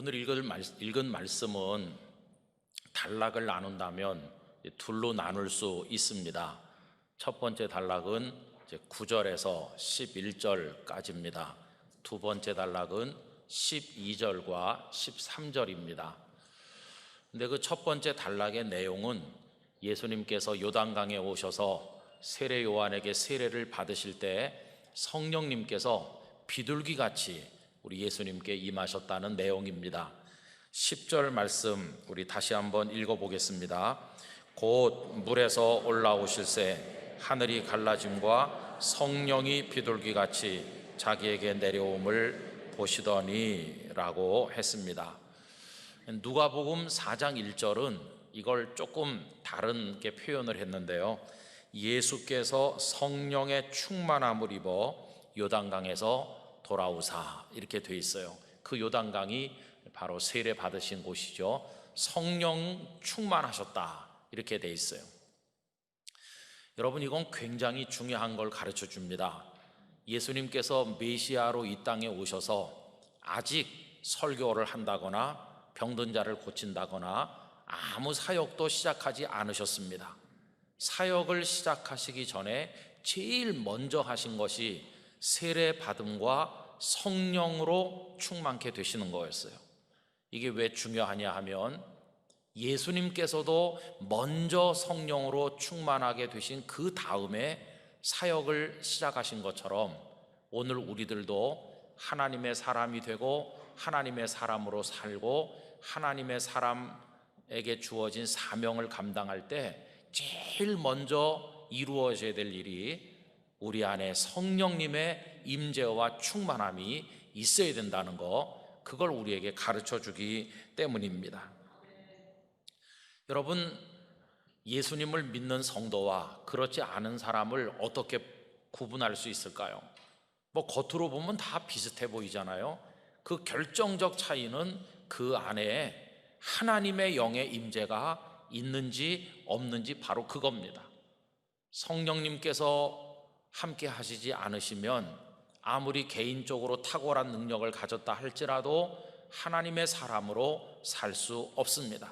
오늘 읽은 말씀은 단락을 나눈다면 둘로 나눌 수 있습니다. 첫 번째 단락은 9절에서 11절까지입니다. 두 번째 단락은 12절과 13절입니다. 근데 그 첫 번째 단락의 내용은 예수님께서 요단강에 오셔서 세례 요한에게 세례를 받으실 때 성령님께서 비둘기같이 우리 예수님께 임하셨다는 내용입니다. 10절 말씀 우리 다시 한번 읽어보겠습니다. 곧 물에서 올라오실새 하늘이 갈라짐과 성령이 비둘기같이 자기에게 내려옴을 보시더니 라고 했습니다. 누가복음 4장 1절은 이걸 조금 다르게 표현을 했는데요, 예수께서 성령의 충만함을 입어 요단강에서 돌아오사 이렇게 돼 있어요. 그 요단강이 바로 세례 받으신 곳이죠. 성령 충만하셨다 이렇게 돼 있어요. 여러분, 이건 굉장히 중요한 걸 가르쳐 줍니다. 예수님께서 메시아로 이 땅에 오셔서 아직 설교를 한다거나 병든 자를 고친다거나 아무 사역도 시작하지 않으셨습니다. 사역을 시작하시기 전에 제일 먼저 하신 것이 세례 받음과 성령으로 충만케 되시는 거였어요. 이게 왜 중요하냐 하면 예수님께서도 먼저 성령으로 충만하게 되신 그 다음에 사역을 시작하신 것처럼 오늘 우리들도 하나님의 사람이 되고 하나님의 사람으로 살고 하나님의 사람에게 주어진 사명을 감당할 때 제일 먼저 이루어져야 될 일이 우리 안에 성령님의 임재와 충만함이 있어야 된다는 거, 그걸 우리에게 가르쳐 주기 때문입니다. 여러분, 예수님을 믿는 성도와 그렇지 않은 사람을 어떻게 구분할 수 있을까요? 겉으로 보면 다 비슷해 보이잖아요. 그 결정적 차이는 그 안에 하나님의 영의 임재가 있는지 없는지 바로 그겁니다. 성령님께서 함께 하시지 않으시면 아무리 개인적으로 탁월한 능력을 가졌다 할지라도 하나님의 사람으로 살 수 없습니다.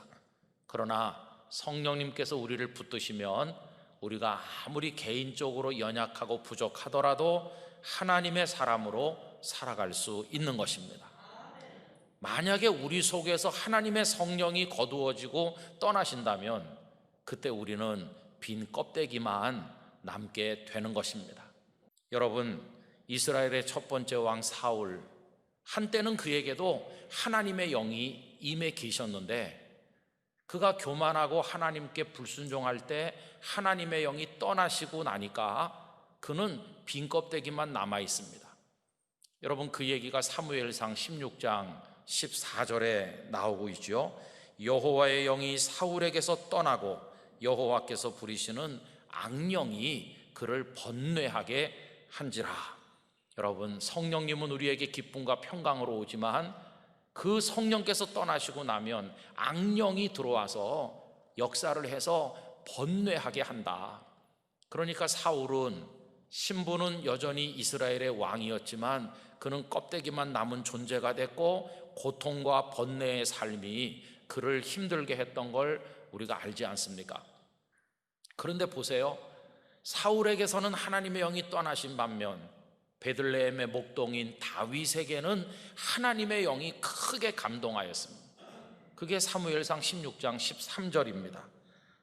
그러나 성령님께서 우리를 붙드시면 우리가 아무리 개인적으로 연약하고 부족하더라도 하나님의 사람으로 살아갈 수 있는 것입니다. 만약에 우리 속에서 하나님의 성령이 거두어지고 떠나신다면 그때 우리는 빈 껍데기만 남게 되는 것입니다. 여러분, 이스라엘의 첫 번째 왕 사울, 한때는 그에게도 하나님의 영이 임해 계셨는데 그가 교만하고 하나님께 불순종할 때 하나님의 영이 떠나시고 나니까 그는 빈 껍데기만 남아 있습니다. 여러분, 그 얘기가 사무엘상 16장 14절에 나오고 있죠. 여호와의 영이 사울에게서 떠나고 여호와께서 부리시는 악령이 그를 번뇌하게 한지라. 여러분, 성령님은 우리에게 기쁨과 평강으로 오지만 그 성령께서 떠나시고 나면 악령이 들어와서 역사를 해서 번뇌하게 한다. 그러니까 사울은 신분은 여전히 이스라엘의 왕이었지만 그는 껍데기만 남은 존재가 됐고 고통과 번뇌의 삶이 그를 힘들게 했던 걸 우리가 알지 않습니까? 그런데 보세요, 사울에게서는 하나님의 영이 떠나신 반면 베들레헴의 목동인 다윗에게는 하나님의 영이 크게 감동하였습니다. 그게 사무엘상 16장 13절입니다.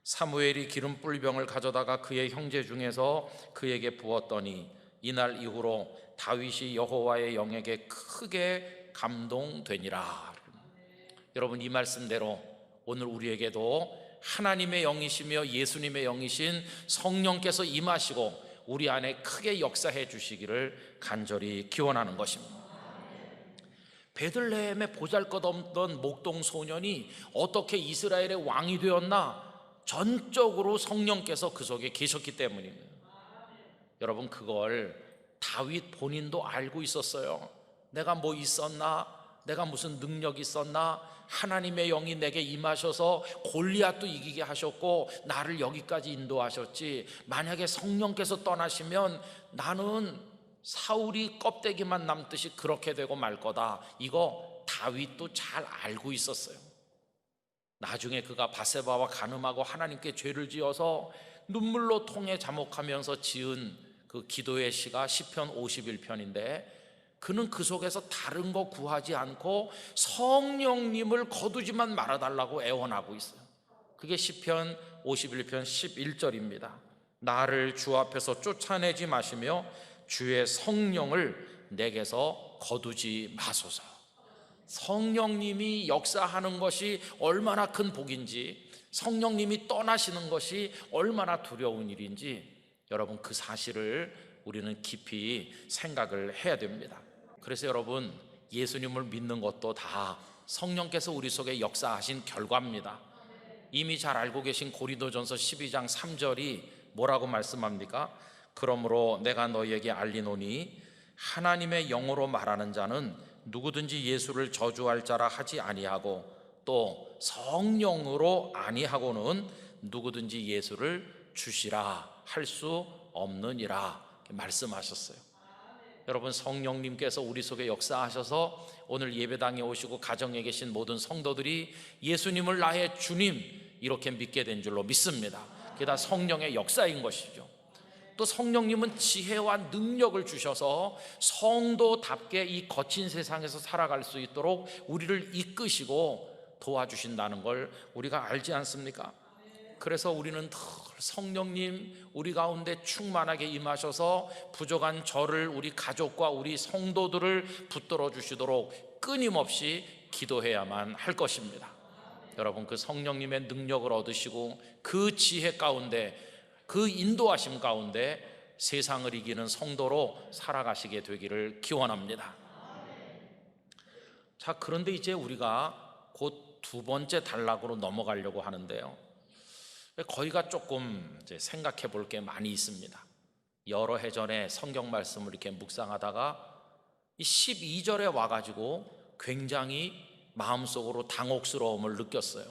사무엘이 기름 뿔병을 가져다가 그의 형제 중에서 그에게 부었더니 이날 이후로 다윗이 여호와의 영에게 크게 감동되니라. 여러분, 이 말씀대로 오늘 우리에게도 하나님의 영이시며 예수님의 영이신 성령께서 임하시고 우리 안에 크게 역사해 주시기를 간절히 기원하는 것입니다. 베들레헴에 보잘것없던 목동 소년이 어떻게 이스라엘의 왕이 되었나? 전적으로 성령께서 그 속에 계셨기 때문입니다. 여러분, 그걸 다윗 본인도 알고 있었어요. 내가 뭐 있었나? 내가 무슨 능력이 있었나? 하나님의 영이 내게 임하셔서 골리앗도 이기게 하셨고 나를 여기까지 인도하셨지, 만약에 성령께서 떠나시면 나는 사울이 껍데기만 남듯이 그렇게 되고 말 거다. 이거 다 다윗도 잘 알고 있었어요. 나중에 그가 밧세바와 간음하고 하나님께 죄를 지어서 눈물로 통해 자목하면서 지은 그 기도의 시가 시편 51편인데, 그는 그 속에서 다른 거 구하지 않고 성령님을 거두지만 말아달라고 애원하고 있어요. 그게 시편 51편 11절입니다. 나를 주 앞에서 쫓아내지 마시며 주의 성령을 내게서 거두지 마소서. 성령님이 역사하는 것이 얼마나 큰 복인지, 성령님이 떠나시는 것이 얼마나 두려운 일인지, 여러분 그 사실을 우리는 깊이 생각을 해야 됩니다. 그래서 여러분, 예수님을 믿는 것도 다 성령께서 우리 속에 역사하신 결과입니다. 이미 잘 알고 계신 고린도전서 12장 3절이 뭐라고 말씀합니까? 그러므로 내가 너희에게 알리노니 하나님의 영으로 말하는 자는 누구든지 예수를 저주할 자라 하지 아니하고 또 성령으로 아니하고는 누구든지 예수를 주시라 할 수 없느니라 말씀하셨어요. 여러분, 성령님께서 우리 속에 역사하셔서 오늘 예배당에 오시고 가정에 계신 모든 성도들이 예수님을 나의 주님 이렇게 믿게 된 줄로 믿습니다. 그게 다 성령의 역사인 것이죠. 또 성령님은 지혜와 능력을 주셔서 성도답게 이 거친 세상에서 살아갈 수 있도록 우리를 이끄시고 도와주신다는 걸 우리가 알지 않습니까? 그래서 우리는 늘 성령님 우리 가운데 충만하게 임하셔서 부족한 저를, 우리 가족과 우리 성도들을 붙들어 주시도록 끊임없이 기도해야만 할 것입니다. 여러분, 그 성령님의 능력을 얻으시고 그 지혜 가운데, 그 인도하심 가운데 세상을 이기는 성도로 살아가시게 되기를 기원합니다. 자, 그런데 이제 우리가 곧 두 번째 단락으로 넘어가려고 하는데요, 거기가 조금 이제 생각해 볼 게 많이 있습니다. 여러 해 전에 성경 말씀을 이렇게 묵상하다가 이 12절에 와가지고 굉장히 마음속으로 당혹스러움을 느꼈어요.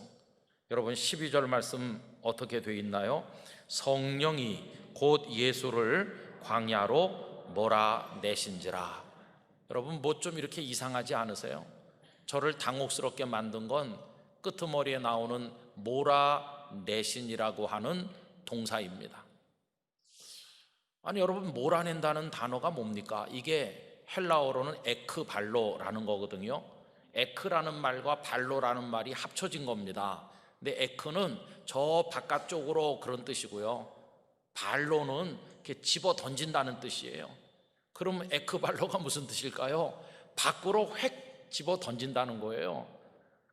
여러분, 12절 말씀 어떻게 되어 있나요? 성령이 곧 예수를 광야로 몰아내신지라. 여러분, 뭐 좀 이렇게 이상하지 않으세요? 저를 당혹스럽게 만든 건 끄트머리에 나오는 몰아내신이라고 하는 동사입니다. 아니 여러분, 몰아낸다는 단어가 뭡니까? 이게 헬라어로는 에크발로라는 거거든요. 에크라는 말과 발로라는 말이 합쳐진 겁니다. 근데 에크는 저 바깥쪽으로 그런 뜻이고요, 발로는 이렇게 집어 던진다는 뜻이에요. 그럼 에크발로가 무슨 뜻일까요? 밖으로 획 집어 던진다는 거예요.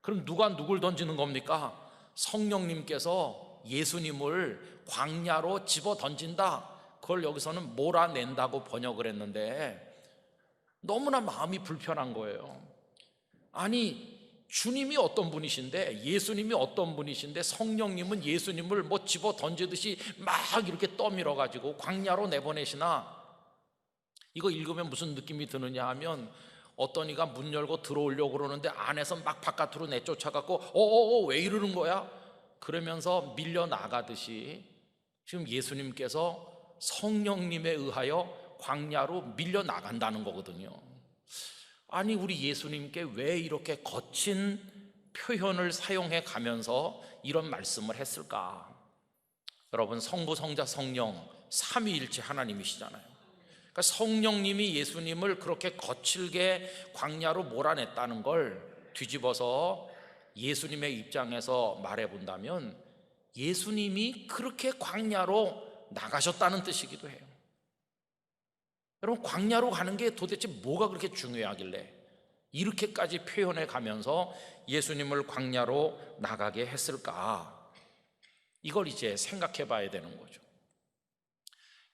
그럼 누가 누굴 던지는 겁니까? 성령님께서 예수님을 광야로 집어 던진다. 그걸 여기서는 몰아낸다고 번역을 했는데 너무나 마음이 불편한 거예요. 아니, 주님이 어떤 분이신데, 예수님이 어떤 분이신데 성령님은 예수님을 뭐 집어 던지듯이 막 이렇게 떠밀어 가지고 광야로 내보내시나? 이거 읽으면 무슨 느낌이 드느냐 하면, 어떤 이가 문 열고 들어오려고 그러는데 안에서 막 바깥으로 내쫓아갖고 왜 이러는 거야? 그러면서 밀려나가듯이 지금 예수님께서 성령님에 의하여 광야로 밀려나간다는 거거든요. 아니, 우리 예수님께 왜 이렇게 거친 표현을 사용해 가면서 이런 말씀을 했을까? 여러분, 성부, 성자, 성령 삼위일체 하나님이시잖아요. 그러니까 성령님이 예수님을 그렇게 거칠게 광야로 몰아냈다는 걸 뒤집어서 예수님의 입장에서 말해본다면 예수님이 그렇게 광야로 나가셨다는 뜻이기도 해요. 여러분, 광야로 가는 게 도대체 뭐가 그렇게 중요하길래 이렇게까지 표현해 가면서 예수님을 광야로 나가게 했을까? 이걸 이제 생각해 봐야 되는 거죠.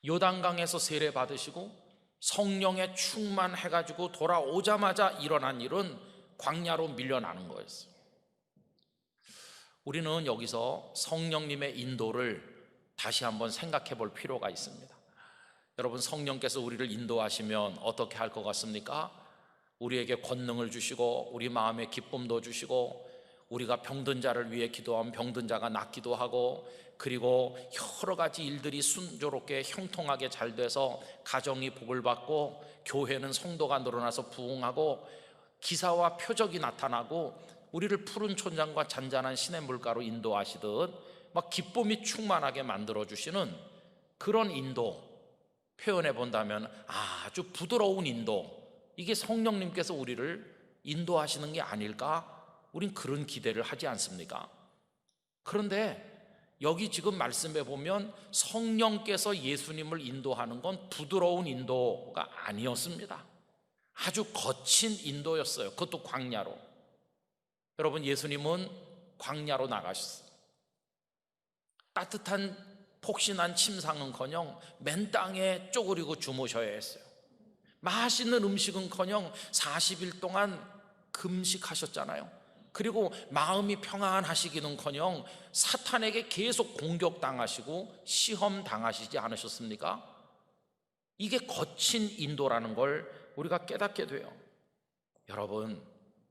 요단강에서 세례 받으시고 성령에 충만해 가지고 돌아오자마자 일어난 일은 광야로 밀려나는 거였어요. 우리는 여기서 성령님의 인도를 다시 한번 생각해 볼 필요가 있습니다. 여러분, 성령께서 우리를 인도하시면 어떻게 할 것 같습니까? 우리에게 권능을 주시고 우리 마음에 기쁨도 주시고, 우리가 병든 자를 위해 기도하면 병든 자가 낫기도 하고, 그리고 여러 가지 일들이 순조롭게 형통하게 잘 돼서 가정이 복을 받고 교회는 성도가 늘어나서 부흥하고, 기사와 표적이 나타나고 우리를 푸른 초장과 잔잔한 시냇물가로 인도하시듯 막 기쁨이 충만하게 만들어주시는 그런 인도, 표현해 본다면 아주 부드러운 인도, 이게 성령님께서 우리를 인도하시는 게 아닐까? 우린 그런 기대를 하지 않습니까? 그런데 여기 지금 말씀해 보면 성령께서 예수님을 인도하는 건 부드러운 인도가 아니었습니다. 아주 거친 인도였어요. 그것도 광야로. 여러분, 예수님은 광야로 나가셨어요. 따뜻한 폭신한 침상은커녕 맨 땅에 쪼그리고 주무셔야 했어요. 맛있는 음식은커녕 40일 동안 금식하셨잖아요. 그리고 마음이 평안하시기는커녕 사탄에게 계속 공격당하시고 시험당하시지 않으셨습니까? 이게 거친 인도라는 걸 우리가 깨닫게 돼요. 여러분,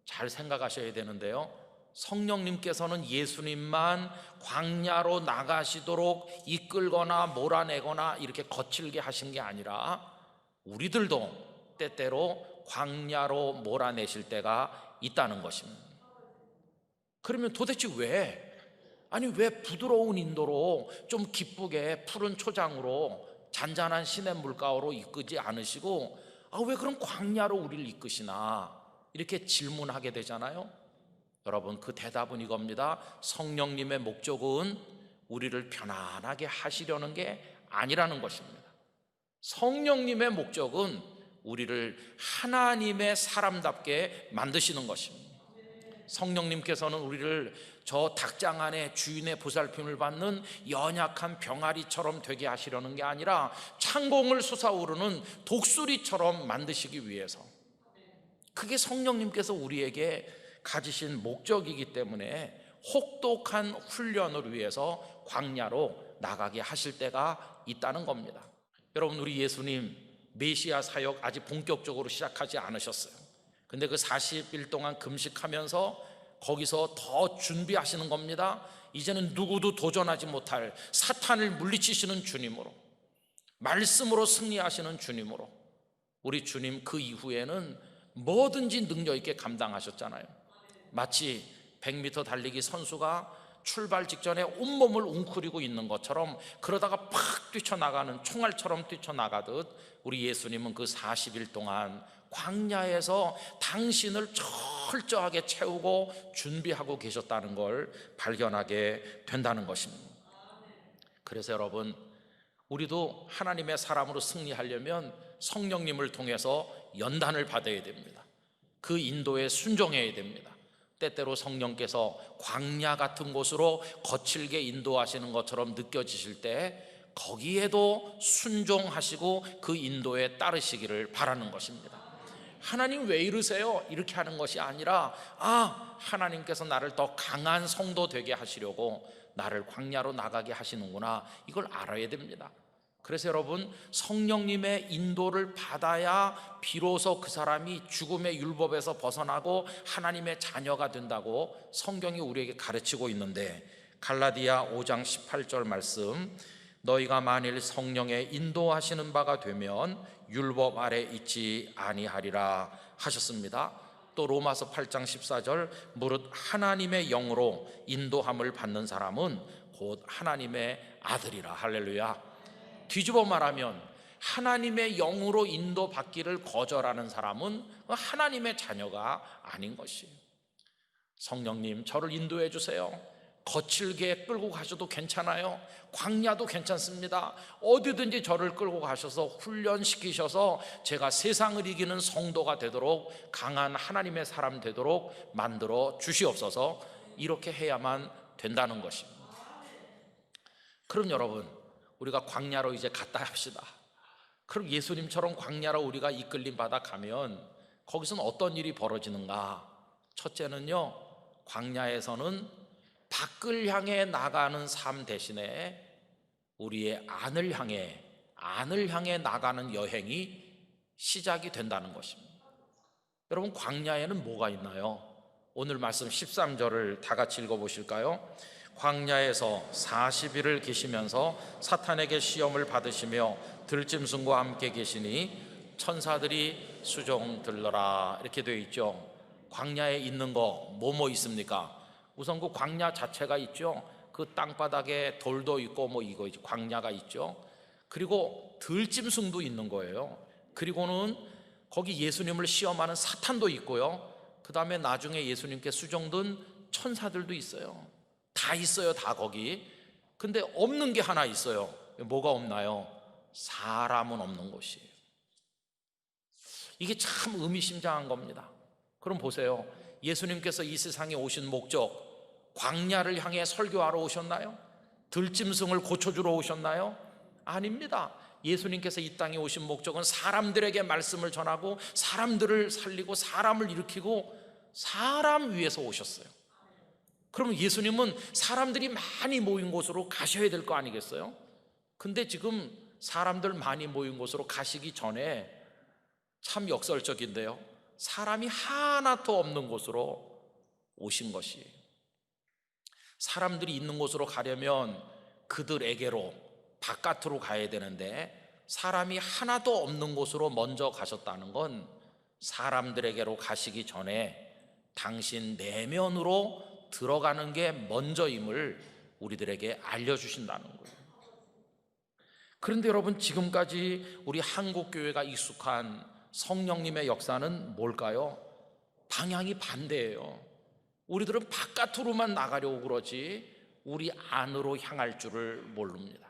잘 생각하셔야 되는데요, 성령님께서는 예수님만 광야로 나가시도록 이끌거나 몰아내거나 이렇게 거칠게 하신 게 아니라 우리들도 때때로 광야로 몰아내실 때가 있다는 것입니다. 그러면 도대체 왜 부드러운 인도로 좀 기쁘게 푸른 초장으로 잔잔한 시냇물가로 이끄지 않으시고 왜 그럼 광야로 우리를 이끄시나 이렇게 질문하게 되잖아요. 여러분, 그 대답은 이겁니다. 성령님의 목적은 우리를 편안하게 하시려는 게 아니라는 것입니다. 성령님의 목적은 우리를 하나님의 사람답게 만드시는 것입니다. 성령님께서는 우리를 저 닭장 안에 주인의 보살핌을 받는 연약한 병아리처럼 되게 하시려는 게 아니라 창공을 솟아오르는 독수리처럼 만드시기 위해서, 그게 성령님께서 우리에게 가지신 목적이기 때문에 혹독한 훈련을 위해서 광야로 나가게 하실 때가 있다는 겁니다. 여러분, 우리 예수님 메시아 사역 아직 본격적으로 시작하지 않으셨어요. 근데 그 40일 동안 금식하면서 거기서 더 준비하시는 겁니다. 이제는 누구도 도전하지 못할 사탄을 물리치시는 주님으로, 말씀으로 승리하시는 주님으로, 우리 주님 그 이후에는 뭐든지 능력 있게 감당하셨잖아요. 마치 100m 달리기 선수가 출발 직전에 온몸을 웅크리고 있는 것처럼, 그러다가 팍 뛰쳐나가는 총알처럼 뛰쳐나가듯 우리 예수님은 그 40일 동안 광야에서 당신을 철저하게 채우고 준비하고 계셨다는 걸 발견하게 된다는 것입니다. 그래서 여러분, 우리도 하나님의 사람으로 승리하려면 성령님을 통해서 연단을 받아야 됩니다. 그 인도에 순종해야 됩니다. 때때로 성령께서 광야 같은 곳으로 거칠게 인도하시는 것처럼 느껴지실 때 거기에도 순종하시고 그 인도에 따르시기를 바라는 것입니다. 하나님 왜 이러세요? 이렇게 하는 것이 아니라 하나님께서 나를 더 강한 성도 되게 하시려고 나를 광야로 나가게 하시는구나, 이걸 알아야 됩니다. 그래서 여러분, 성령님의 인도를 받아야 비로소 그 사람이 죽음의 율법에서 벗어나고 하나님의 자녀가 된다고 성경이 우리에게 가르치고 있는데, 갈라디아 5장 18절 말씀, 너희가 만일 성령의 인도하시는 바가 되면 율법 아래 있지 아니하리라 하셨습니다. 또 로마서 8장 14절, 무릇 하나님의 영으로 인도함을 받는 사람은 곧 하나님의 아들이라. 할렐루야. 뒤집어 말하면 하나님의 영으로 인도받기를 거절하는 사람은 하나님의 자녀가 아닌 것이에요. 성령님, 저를 인도해 주세요. 거칠게 끌고 가셔도 괜찮아요. 광야도 괜찮습니다. 어디든지 저를 끌고 가셔서 훈련시키셔서 제가 세상을 이기는 성도가 되도록, 강한 하나님의 사람 되도록 만들어 주시옵소서. 이렇게 해야만 된다는 것입니다. 그럼 여러분, 우리가 광야로 이제 갔다 합시다. 그럼 예수님처럼 광야로 우리가 이끌림 받아 가면 거기서는 어떤 일이 벌어지는가? 첫째는요, 광야에서는 밖을 향해 나가는 삶 대신에 우리의 안을 향해 나가는 여행이 시작이 된다는 것입니다. 여러분, 광야에는 뭐가 있나요? 오늘 말씀 13절을 다 같이 읽어보실까요? 광야에서 40일을 계시면서 사탄에게 시험을 받으시며 들짐승과 함께 계시니 천사들이 수종 들러라, 이렇게 되어 있죠. 광야에 있는 거 뭐 있습니까? 우선 그 광야 자체가 있죠. 그 땅바닥에 돌도 있고 이거 광야가 있죠. 그리고 들짐승도 있는 거예요. 그리고는 거기 예수님을 시험하는 사탄도 있고요. 그 다음에 나중에 예수님께 수종든 천사들도 있어요. 다 있어요, 다 거기. 근데 없는 게 하나 있어요. 뭐가 없나요? 사람은 없는 곳이에요. 이게 참 의미심장한 겁니다. 그럼 보세요. 예수님께서 이 세상에 오신 목적, 광야를 향해 설교하러 오셨나요? 들짐승을 고쳐주러 오셨나요? 아닙니다. 예수님께서 이 땅에 오신 목적은 사람들에게 말씀을 전하고 사람들을 살리고 사람을 일으키고 사람 위해서 오셨어요. 그러면 예수님은 사람들이 많이 모인 곳으로 가셔야 될 거 아니겠어요? 근데 지금 사람들 많이 모인 곳으로 가시기 전에 참 역설적인데요, 사람이 하나도 없는 곳으로 오신 것이에요. 사람들이 있는 곳으로 가려면 그들에게로 바깥으로 가야 되는데 사람이 하나도 없는 곳으로 먼저 가셨다는 건 사람들에게로 가시기 전에 당신 내면으로 들어가는 게 먼저임을 우리들에게 알려주신다는 거예요. 그런데 여러분, 지금까지 우리 한국교회가 익숙한 성령님의 역사는 뭘까요? 방향이 반대예요. 우리들은 바깥으로만 나가려고 그러지 우리 안으로 향할 줄을 모릅니다.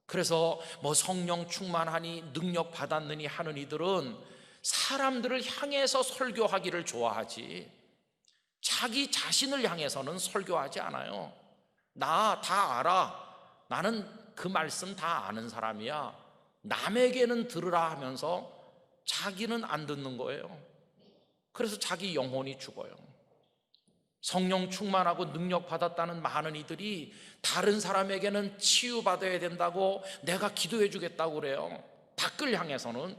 그래서 성령 충만하니 능력 받았느니 하는 이들은 사람들을 향해서 설교하기를 좋아하지 자기 자신을 향해서는 설교하지 않아요. 나 다 알아. 나는 그 말씀 다 아는 사람이야. 남에게는 들으라 하면서 자기는 안 듣는 거예요. 그래서 자기 영혼이 죽어요. 성령 충만하고 능력 받았다는 많은 이들이 다른 사람에게는 치유받아야 된다고 내가 기도해 주겠다고 그래요, 밖을 향해서는.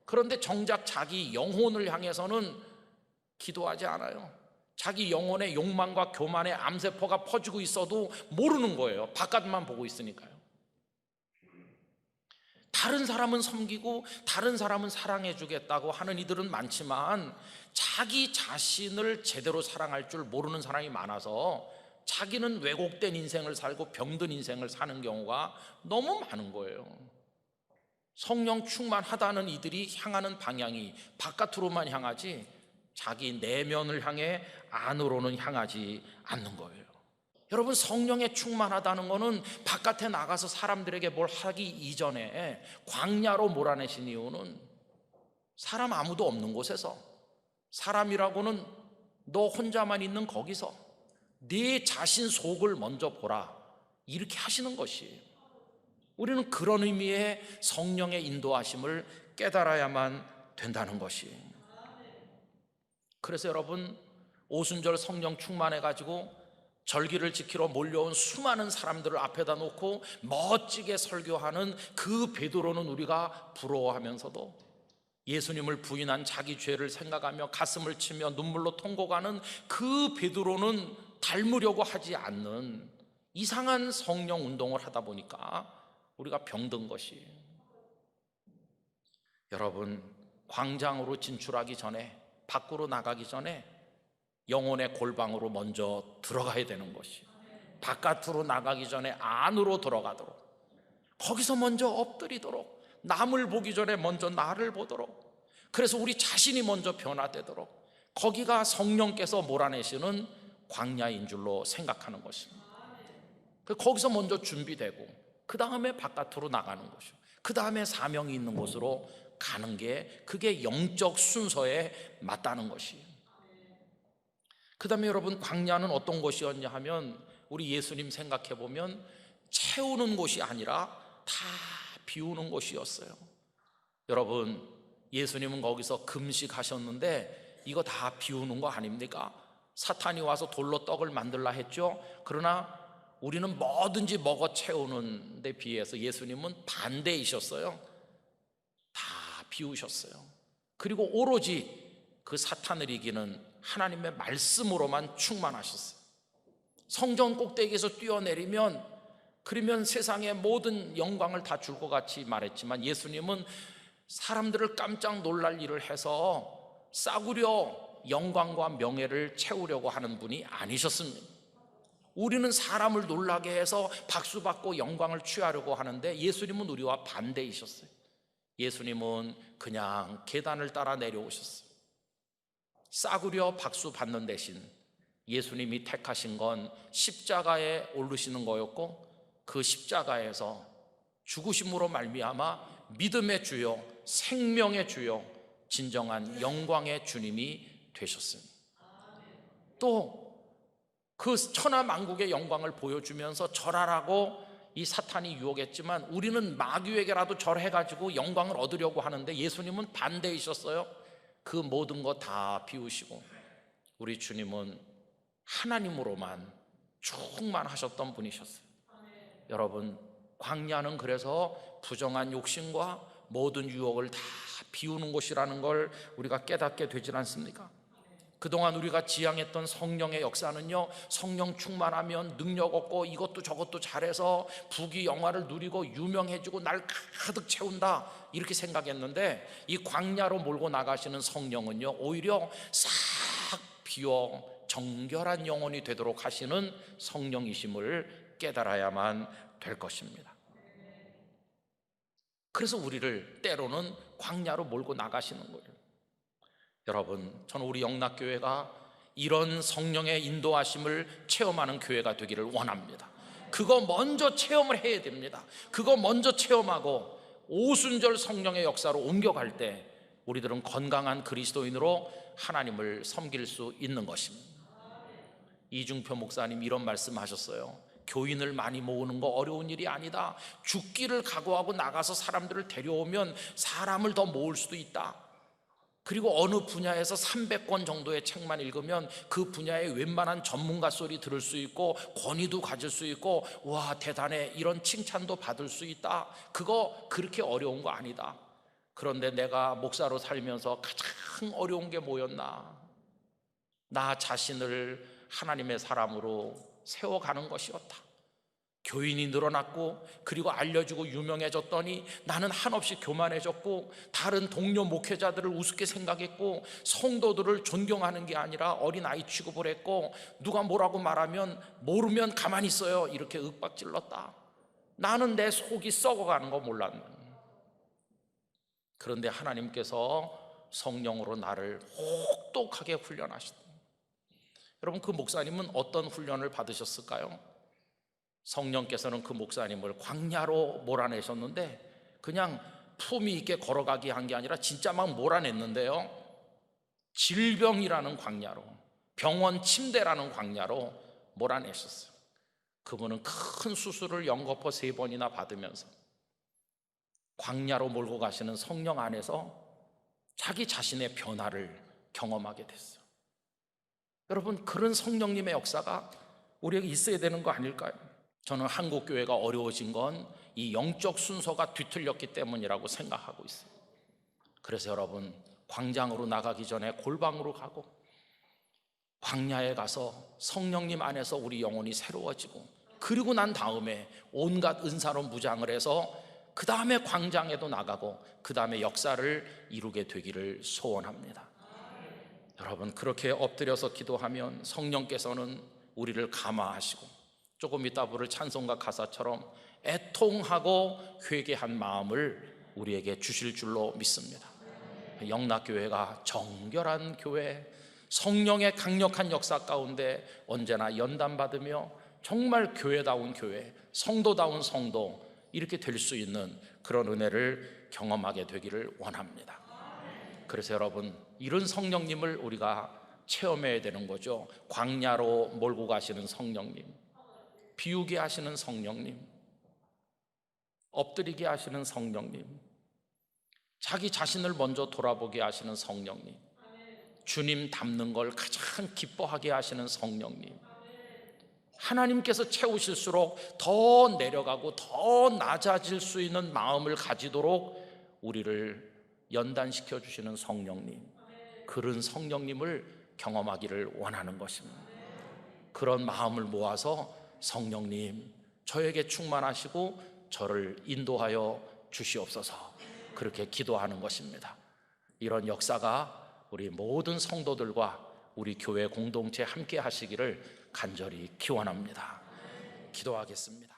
그런데 정작 자기 영혼을 향해서는 기도하지 않아요. 자기 영혼의 욕망과 교만의 암세포가 퍼지고 있어도 모르는 거예요. 바깥만 보고 있으니까요. 다른 사람은 섬기고 다른 사람은 사랑해 주겠다고 하는 이들은 많지만 자기 자신을 제대로 사랑할 줄 모르는 사람이 많아서 자기는 왜곡된 인생을 살고 병든 인생을 사는 경우가 너무 많은 거예요. 성령 충만하다는 이들이 향하는 방향이 바깥으로만 향하지 자기 내면을 향해 안으로는 향하지 않는 거예요. 여러분, 성령에 충만하다는 것은 바깥에 나가서 사람들에게 뭘 하기 이전에 광야로 몰아내신 이유는 사람 아무도 없는 곳에서, 사람이라고는 너 혼자만 있는 거기서 네 자신 속을 먼저 보라, 이렇게 하시는 것이에요. 우리는 그런 의미의 성령의 인도하심을 깨달아야만 된다는 것이에요. 그래서 여러분, 오순절 성령 충만해가지고 절기를 지키러 몰려온 수많은 사람들을 앞에다 놓고 멋지게 설교하는 그 베드로는 우리가 부러워하면서도 예수님을 부인한 자기 죄를 생각하며 가슴을 치며 눈물로 통곡하는 그 베드로는 닮으려고 하지 않는 이상한 성령 운동을 하다 보니까 우리가 병든 것이. 여러분, 광장으로 진출하기 전에, 밖으로 나가기 전에 영혼의 골방으로 먼저 들어가야 되는 것이, 바깥으로 나가기 전에 안으로 들어가도록, 거기서 먼저 엎드리도록, 남을 보기 전에 먼저 나를 보도록, 그래서 우리 자신이 먼저 변화되도록 거기가 성령께서 몰아내시는 광야인 줄로 생각하는 것입니다. 거기서 먼저 준비되고 그 다음에 바깥으로 나가는 것이요, 그 다음에 사명이 있는 곳으로 가는 게, 그게 영적 순서에 맞다는 것이에요. 그 다음에 여러분, 광야는 어떤 곳이었냐 하면 우리 예수님 생각해 보면 채우는 곳이 아니라 다 비우는 곳이었어요. 여러분, 예수님은 거기서 금식하셨는데 이거 다 비우는 거 아닙니까? 사탄이 와서 돌로 떡을 만들라 했죠. 그러나 우리는 뭐든지 먹어 채우는 데 비해서 예수님은 반대이셨어요. 다 비우셨어요. 그리고 오로지 그 사탄을 이기는 하나님의 말씀으로만 충만하셨어요. 성전 꼭대기에서 뛰어내리면, 그러면 세상의 모든 영광을 다 줄 것 같이 말했지만 예수님은 사람들을 깜짝 놀랄 일을 해서 싸구려 영광과 명예를 채우려고 하는 분이 아니셨습니다. 우리는 사람을 놀라게 해서 박수받고 영광을 취하려고 하는데 예수님은 우리와 반대이셨어요. 예수님은 그냥 계단을 따라 내려오셨어요. 싸구려 박수 받는 대신 예수님이 택하신 건 십자가에 오르시는 거였고, 그 십자가에서 죽으심으로 말미암아 믿음의 주요, 생명의 주요, 진정한 영광의 주님이 되셨습니다. 또 그 천하만국의 영광을 보여주면서 절하라고 이 사탄이 유혹했지만 우리는 마귀에게라도 절해가지고 영광을 얻으려고 하는데 예수님은 반대이셨어요. 그 모든 거 다 비우시고 우리 주님은 하나님으로만 충만하셨던 분이셨어요. 여러분, 광야는 그래서 부정한 욕심과 모든 유혹을 다 비우는 곳이라는 걸 우리가 깨닫게 되질 않습니까? 그동안 우리가 지향했던 성령의 역사는요, 성령 충만하면 능력 얻고 이것도 저것도 잘해서 부귀 영화를 누리고 유명해지고 날 가득 채운다, 이렇게 생각했는데 이 광야로 몰고 나가시는 성령은요, 오히려 싹 비워 정결한 영혼이 되도록 하시는 성령이심을 깨달아야만 될 것입니다. 그래서 우리를 때로는 광야로 몰고 나가시는 거예요. 여러분, 저는 우리 영락교회가 이런 성령의 인도하심을 체험하는 교회가 되기를 원합니다. 그거 먼저 체험을 해야 됩니다. 그거 먼저 체험하고 오순절 성령의 역사로 옮겨갈 때 우리들은 건강한 그리스도인으로 하나님을 섬길 수 있는 것입니다. 이중표 목사님 이런 말씀하셨어요. 교인을 많이 모으는 거 어려운 일이 아니다. 죽기를 각오하고 나가서 사람들을 데려오면 사람을 더 모을 수도 있다. 그리고 어느 분야에서 300권 정도의 책만 읽으면 그 분야의 웬만한 전문가 소리 들을 수 있고 권위도 가질 수 있고 와 대단해 이런 칭찬도 받을 수 있다. 그거 그렇게 어려운 거 아니다. 그런데 내가 목사로 살면서 가장 어려운 게 뭐였나? 나 자신을 하나님의 사람으로 세워가는 것이었다. 교인이 늘어났고 그리고 알려지고 유명해졌더니 나는 한없이 교만해졌고 다른 동료 목회자들을 우습게 생각했고 성도들을 존경하는 게 아니라 어린아이 취급을 했고 누가 뭐라고 말하면 모르면 가만히 있어요, 이렇게 윽박질렀다. 나는 내 속이 썩어가는 거 몰랐네. 그런데 하나님께서 성령으로 나를 혹독하게 훈련하시다. 여러분, 그 목사님은 어떤 훈련을 받으셨을까요? 성령께서는 그 목사님을 광야로 몰아내셨는데 그냥 품위 있게 걸어가게 한 게 아니라 진짜 막 몰아냈는데요, 질병이라는 광야로, 병원 침대라는 광야로 몰아내셨어요. 그분은 큰 수술을 연거푸 3번이나 받으면서 광야로 몰고 가시는 성령 안에서 자기 자신의 변화를 경험하게 됐어요. 여러분, 그런 성령님의 역사가 우리에게 있어야 되는 거 아닐까요? 저는 한국 교회가 어려워진 건 이 영적 순서가 뒤틀렸기 때문이라고 생각하고 있어요. 그래서 여러분, 광장으로 나가기 전에 골방으로 가고 광야에 가서 성령님 안에서 우리 영혼이 새로워지고 그리고 난 다음에 온갖 은사로 무장을 해서 그 다음에 광장에도 나가고 그 다음에 역사를 이루게 되기를 소원합니다. 여러분, 그렇게 엎드려서 기도하면 성령께서는 우리를 감화하시고 조금 이따 부를 찬송가 가사처럼 애통하고 회개한 마음을 우리에게 주실 줄로 믿습니다. 영락교회가 정결한 교회, 성령의 강력한 역사 가운데 언제나 연단받으며 정말 교회다운 교회, 성도다운 성도, 이렇게 될 수 있는 그런 은혜를 경험하게 되기를 원합니다. 그래서 여러분, 이런 성령님을 우리가 체험해야 되는 거죠. 광야로 몰고 가시는 성령님, 비우게 하시는 성령님, 엎드리게 하시는 성령님, 자기 자신을 먼저 돌아보게 하시는 성령님, 주님 닮는 걸 가장 기뻐하게 하시는 성령님, 하나님께서 채우실수록 더 내려가고 더 낮아질 수 있는 마음을 가지도록 우리를 연단시켜 주시는 성령님, 그런 성령님을 경험하기를 원하는 것입니다. 그런 마음을 모아서 성령님, 저에게 충만하시고 저를 인도하여 주시옵소서, 그렇게 기도하는 것입니다. 이런 역사가 우리 모든 성도들과 우리 교회 공동체 함께 하시기를 간절히 기원합니다. 기도하겠습니다.